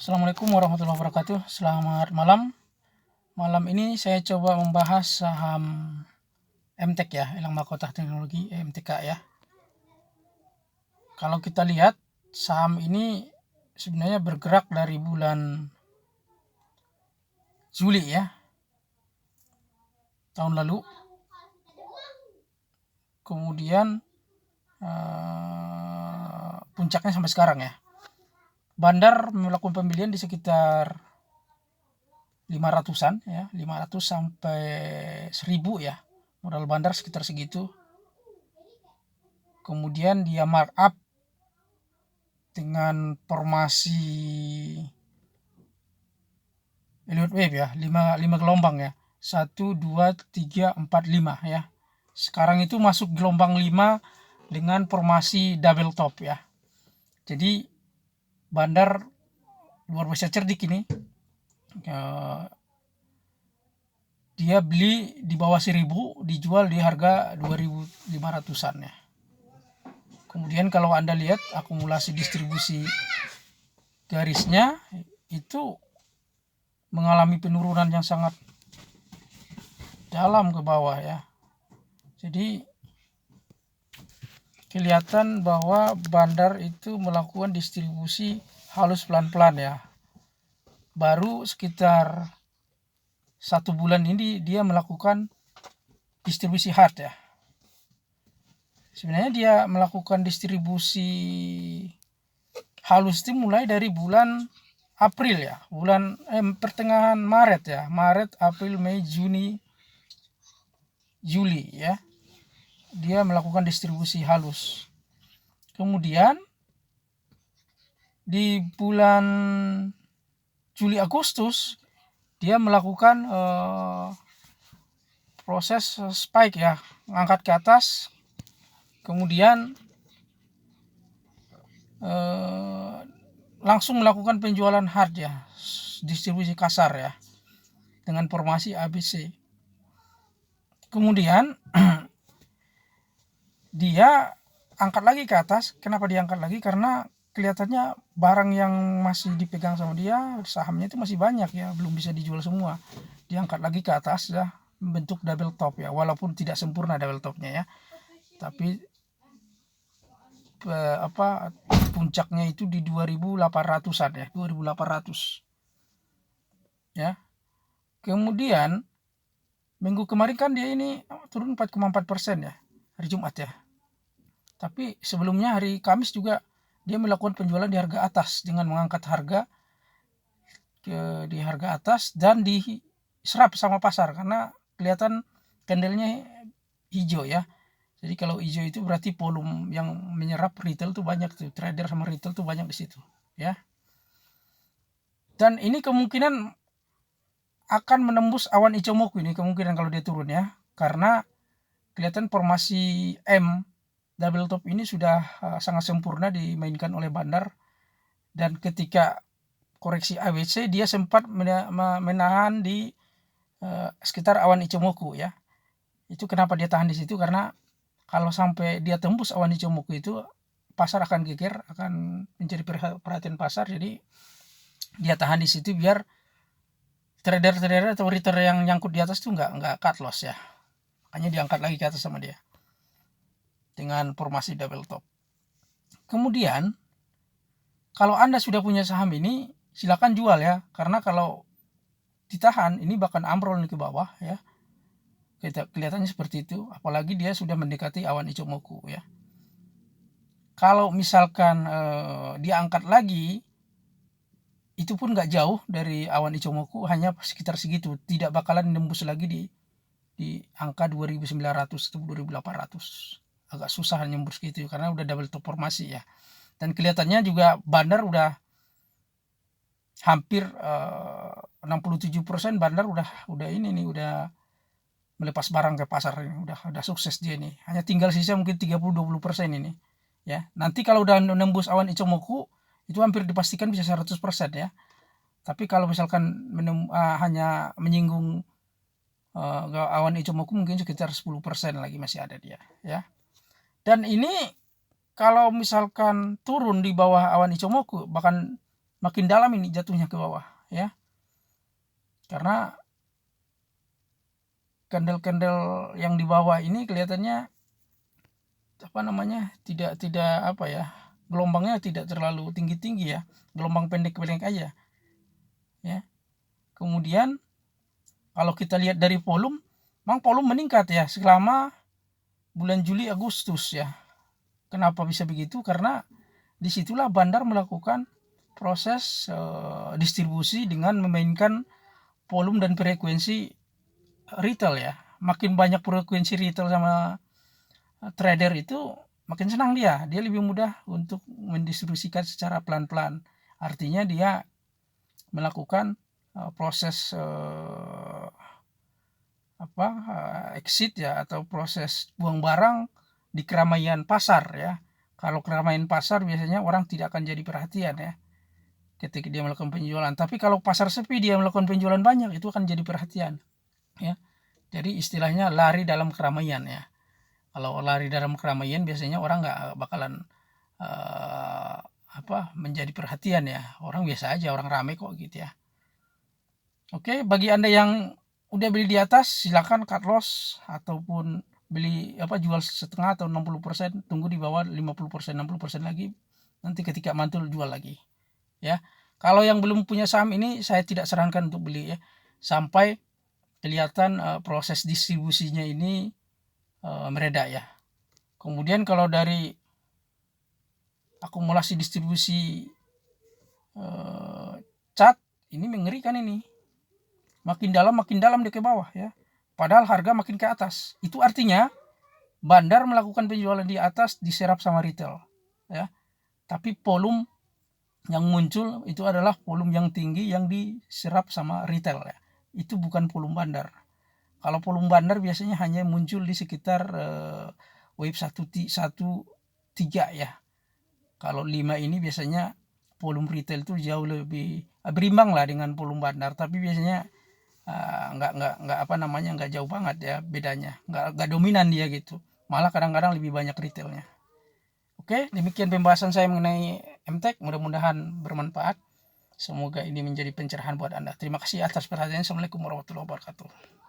Assalamualaikum warahmatullahi wabarakatuh. Selamat malam. Malam ini saya coba membahas saham MTEK ya, Elang Mahkota Teknologi MTK ya. Kalau kita lihat saham ini sebenarnya bergerak dari bulan Juli ya, tahun lalu. Kemudian puncaknya sampai sekarang ya. Bandar melakukan pembelian di sekitar 500-an ya, 500 sampai 1000 ya. Modal bandar sekitar segitu. Kemudian dia markup dengan formasi Elliott Wave ya, 5 gelombang ya. 1 2 3 4 5 ya. Sekarang itu masuk gelombang 5 dengan formasi double top ya. Jadi bandar luar biasa cerdik ini. Dia beli di bawah 1000, dijual di harga 2500-an ya. Kemudian kalau Anda lihat akumulasi distribusi garisnya itu mengalami penurunan yang sangat dalam ke bawah ya. Jadi kelihatan bahwa bandar itu melakukan distribusi halus pelan-pelan ya. Baru sekitar 1 bulan ini dia melakukan distribusi hard ya. Sebenarnya dia melakukan distribusi halus itu mulai dari bulan April ya, pertengahan Maret ya, Maret, April, Mei, Juni, Juli ya. Dia melakukan distribusi halus. Kemudian di bulan Juli Agustus dia melakukan proses spike ya, ngangkat ke atas, kemudian langsung melakukan penjualan hard ya, distribusi kasar ya, dengan formasi ABC. Kemudian dia angkat lagi ke atas. Kenapa dia angkat lagi? Karena kelihatannya barang yang masih dipegang sama dia, sahamnya itu masih banyak ya, belum bisa dijual semua. Dia angkat lagi ke atas ya, bentuk double top ya, walaupun tidak sempurna double topnya ya, tapi puncaknya itu di 2800-an ya, 2800 ya. Kemudian minggu kemarin kan dia ini turun 4,4% ya, hari Jumat ya. Tapi sebelumnya hari Kamis juga dia melakukan penjualan di harga atas dengan mengangkat harga di harga atas dan diserap sama pasar karena kelihatan candlenya hijau ya. Jadi kalau hijau itu berarti volume yang menyerap retail tuh banyak tuh, trader sama retail tuh banyak di situ ya. Dan ini kemungkinan akan menembus awan Ichimoku ini kemungkinan kalau dia turun ya, karena kelihatan formasi M double top ini sudah sangat sempurna dimainkan oleh bandar. Dan ketika koreksi ABC dia sempat menahan di sekitar awan Ichimoku ya. Itu kenapa dia tahan di situ, karena kalau sampai dia tembus awan Ichimoku itu pasar akan geger, akan mencari perhatian pasar. Jadi dia tahan di situ biar trader atau retailer yang nyangkut di atas itu nggak cut loss ya. Makanya diangkat lagi ke atas sama dia dengan formasi double top. Kemudian kalau Anda sudah punya saham ini silakan jual ya, karena kalau ditahan ini bahkan ambrol ke bawah ya. Kelihatannya seperti itu, apalagi dia sudah mendekati awan Ichimoku ya. Kalau misalkan dia angkat lagi, itu pun nggak jauh dari awan Ichimoku, hanya sekitar segitu, tidak bakalan nembus lagi di angka 2900 atau 2800. Agak susah nyembus gitu karena udah double top formasi ya. Dan kelihatannya juga bandar udah hampir 67% bandar udah ini nih, udah melepas barang ke pasar ini, udah sukses dia nih. Hanya tinggal sisa mungkin 30-20% ini ya. Nanti kalau udah nembus awan Ichimoku itu hampir dipastikan bisa 100% ya. Tapi kalau misalkan hanya menyinggung awan Ichimoku mungkin sekitar 10% lagi masih ada dia ya. Dan ini kalau misalkan turun di bawah awan Ichimoku, bahkan makin dalam ini jatuhnya ke bawah ya. Karena candle-candle yang di bawah ini kelihatannya tidak gelombangnya tidak terlalu tinggi-tinggi ya, gelombang pendek-pendek aja ya. Kemudian kalau kita lihat dari volume, memang volume meningkat ya selama bulan Juli Agustus ya. Kenapa bisa begitu? Karena disitulah bandar melakukan proses distribusi dengan memainkan volume dan frekuensi retail ya. Makin banyak frekuensi retail sama trader itu makin senang dia lebih mudah untuk mendistribusikan secara pelan-pelan. Artinya dia melakukan proses exit ya, atau proses buang barang di keramaian pasar ya. Kalau keramaian pasar biasanya orang tidak akan jadi perhatian ya ketika dia melakukan penjualan. Tapi kalau pasar sepi dia melakukan penjualan banyak, itu akan jadi perhatian ya. Jadi istilahnya lari dalam keramaian ya. Kalau lari dalam keramaian biasanya orang nggak bakalan menjadi perhatian ya. Orang biasa aja, orang ramai kok gitu ya. Oke, bagi Anda yang udah beli di atas silakan cut loss ataupun beli jual setengah atau 60%, tunggu di bawah 50%, 60% lagi, nanti ketika mantul jual lagi ya. Kalau yang belum punya saham ini saya tidak sarankan untuk beli ya, sampai kelihatan proses distribusinya ini mereda ya. Kemudian kalau dari akumulasi distribusi chart ini mengerikan ini, makin dalam dia ke bawah ya, padahal harga makin ke atas. Itu artinya bandar melakukan penjualan di atas diserap sama retail ya, tapi volume yang muncul itu adalah volume yang tinggi yang diserap sama retail ya. Itu bukan volume bandar. Kalau volume bandar biasanya hanya muncul di sekitar wave 1-3 ya. Kalau 5 ini biasanya volume retail itu jauh lebih berimbang lah dengan volume bandar, tapi biasanya nggak jauh banget ya bedanya, nggak dominan dia gitu, malah kadang-kadang lebih banyak retailnya. Oke, demikian pembahasan saya mengenai MTech, mudah-mudahan bermanfaat. Semoga ini menjadi pencerahan buat Anda. Terima kasih atas perhatiannya. Assalamualaikum warahmatullahi wabarakatuh.